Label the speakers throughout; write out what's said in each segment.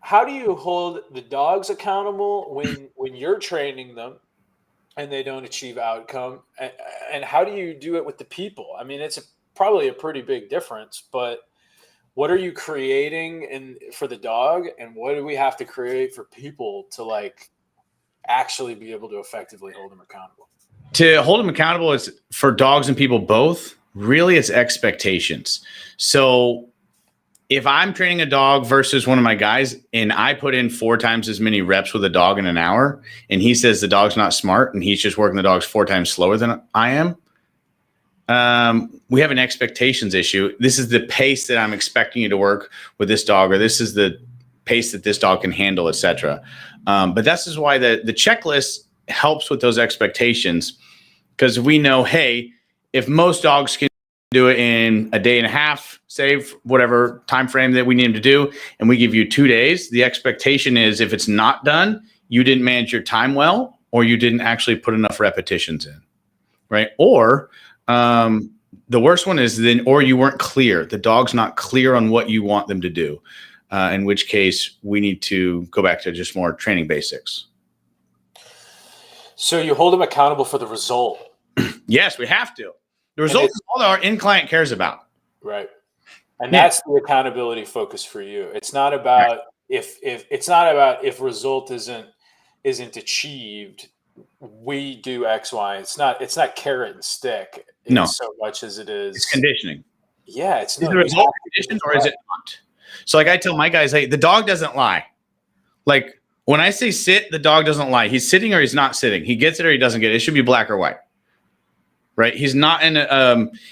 Speaker 1: how do you hold the dogs accountable when you're training them and they don't achieve outcome, and how do you do it with the people? I mean, probably a pretty big difference, but what are you creating for the dog, and what do we have to create for people to like actually be able to effectively hold them accountable?
Speaker 2: To hold them accountable is for dogs and people both. Really, it's expectations. So if I'm training a dog versus one of my guys and I put in 4 times as many reps with a dog in an hour and he says the dog's not smart and he's just working the dogs 4 times slower than I am, we have an expectations issue. This is the pace that I'm expecting you to work with this dog, or this is the pace that this dog can handle, etc. But this is why the checklist helps with those expectations, because we know, hey, if most dogs can do it in a day and a half, save whatever time frame that we need them to do, and we give you 2 days, the expectation is if it's not done, you didn't manage your time well, or you didn't actually put enough repetitions in, right? Or the worst one is or you weren't clear. The dog's not clear on what you want them to do, in which case we need to go back to just more training basics.
Speaker 1: So you hold them accountable for the result.
Speaker 2: Yes, we have to. The result is all that our client cares about.
Speaker 1: Right. And that's the accountability focus for you. It's not about if result isn't achieved, we do X, Y. It's not carrot and stick so much as it is.
Speaker 2: It's conditioning.
Speaker 1: Yeah. It's
Speaker 2: the result conditioned or is it not? So like I tell my guys, hey, the dog doesn't lie. Like when I say sit, the dog doesn't lie. He's sitting or he's not sitting. He gets it or he doesn't get it. It should be black or white. Right? He's not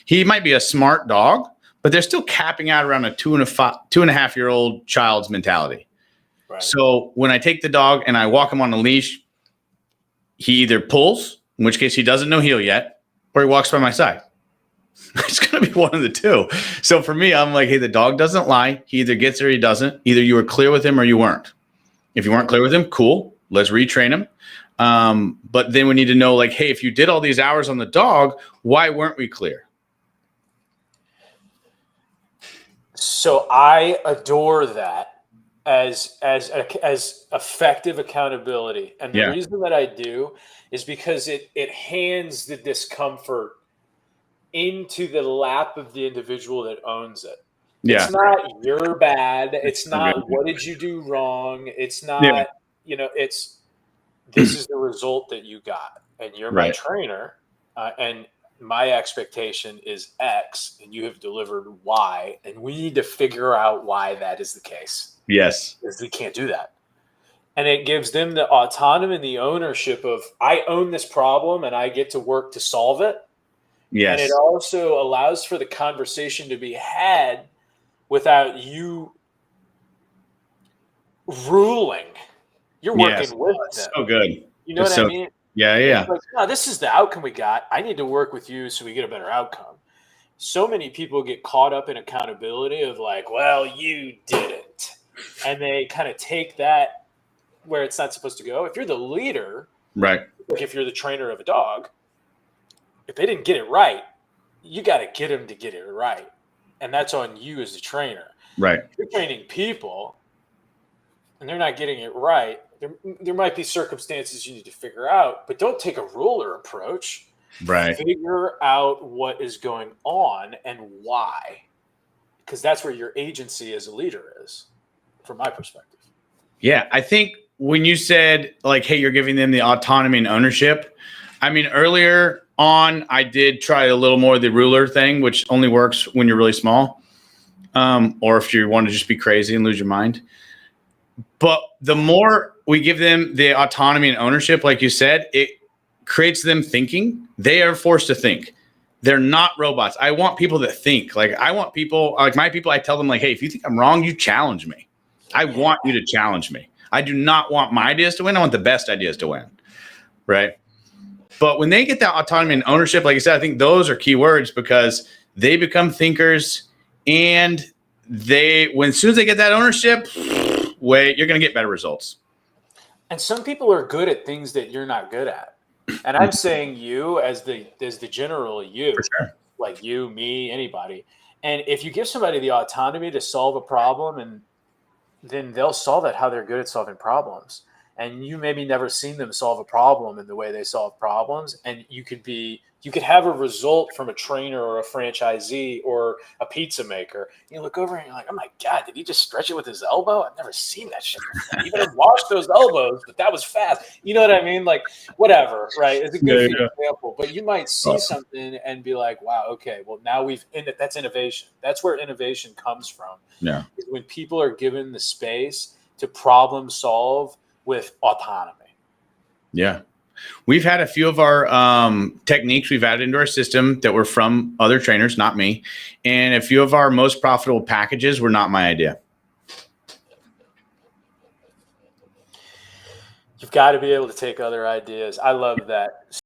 Speaker 2: he might be a smart dog, but they're still capping out around a 2.5-year-old child's mentality. Right. So when I take the dog and I walk him on a leash, he either pulls, in which case he doesn't know heel yet, or he walks by my side. It's going to be one of the two. So for me, I'm like, hey, the dog doesn't lie. He either gets it or he doesn't. Either you were clear with him or you weren't. If you weren't clear with him, cool. Let's retrain him. But then we need to know, like, hey, if you did all these hours on the dog, why weren't we clear?
Speaker 1: So I adore that as effective accountability. And the reason that I do is because it hands the discomfort into the lap of the individual that owns it. Yeah. It's not you're bad. It's not what did you do wrong. It's not, it's this is the result that you got. And you're my trainer. And my expectation is X and you have delivered Y. And we need to figure out why that is the case.
Speaker 2: Yes.
Speaker 1: Because we can't do that. And it gives them the autonomy and the ownership of I own this problem and I get to work to solve it. Yes. And it also allows for the conversation to be had without you ruling. You're working with them.
Speaker 2: So good.
Speaker 1: You know what I mean?
Speaker 2: Yeah.
Speaker 1: Like, no, this is the outcome we got. I need to work with you so we get a better outcome. So many people get caught up in accountability of like, well, you didn't. And they kind of take that where it's not supposed to go. If you're the leader,
Speaker 2: right?
Speaker 1: Like if you're the trainer of a dog, if they didn't get it right, you got to get them to get it right. And that's on you as the trainer.
Speaker 2: Right.
Speaker 1: If you're training people and they're not getting it right, there might be circumstances you need to figure out, but don't take a ruler approach.
Speaker 2: Right.
Speaker 1: Figure out what is going on and why, because that's where your agency as a leader is, from my perspective.
Speaker 2: Yeah. I think when you said like, hey, you're giving them the autonomy and ownership, I mean, earlier on, I did try a little more of the ruler thing, which only works when you're really small, or if you want to just be crazy and lose your mind. But the more we give them the autonomy and ownership, like you said, it creates them thinking. They are forced to think. They're not robots. I want people that think. Like I want people, like my people, I tell them like, hey, if you think I'm wrong, you challenge me. I want you to challenge me. I do not want my ideas to win. I want the best ideas to win. Right. But when they get that autonomy and ownership, like I said, I think those are key words because they become thinkers and as soon as they get that ownership, you're going to get better results.
Speaker 1: And some people are good at things that you're not good at. And I'm saying you as the general you,
Speaker 2: for sure.
Speaker 1: Like you, me, anybody. And if you give somebody the autonomy to solve a problem and then they'll solve that how they're good at solving problems. And you maybe never seen them solve a problem in the way they solve problems. And you could have a result from a trainer or a franchisee or a pizza maker. You look over and you're like, oh my God, did he just stretch it with his elbow? I've never seen that shit before. Even have washed those elbows, but that was fast. You know what I mean? Like, whatever, right? It's a good example. But you might see something and be like, wow, okay, well, now that's innovation. That's where innovation comes from.
Speaker 2: Yeah.
Speaker 1: Is when people are given the space to problem solve with autonomy.
Speaker 2: Yeah. We've had a few of our techniques we've added into our system that were from other trainers, not me. And a few of our most profitable packages were not my idea.
Speaker 1: You've got to be able to take other ideas. I love that.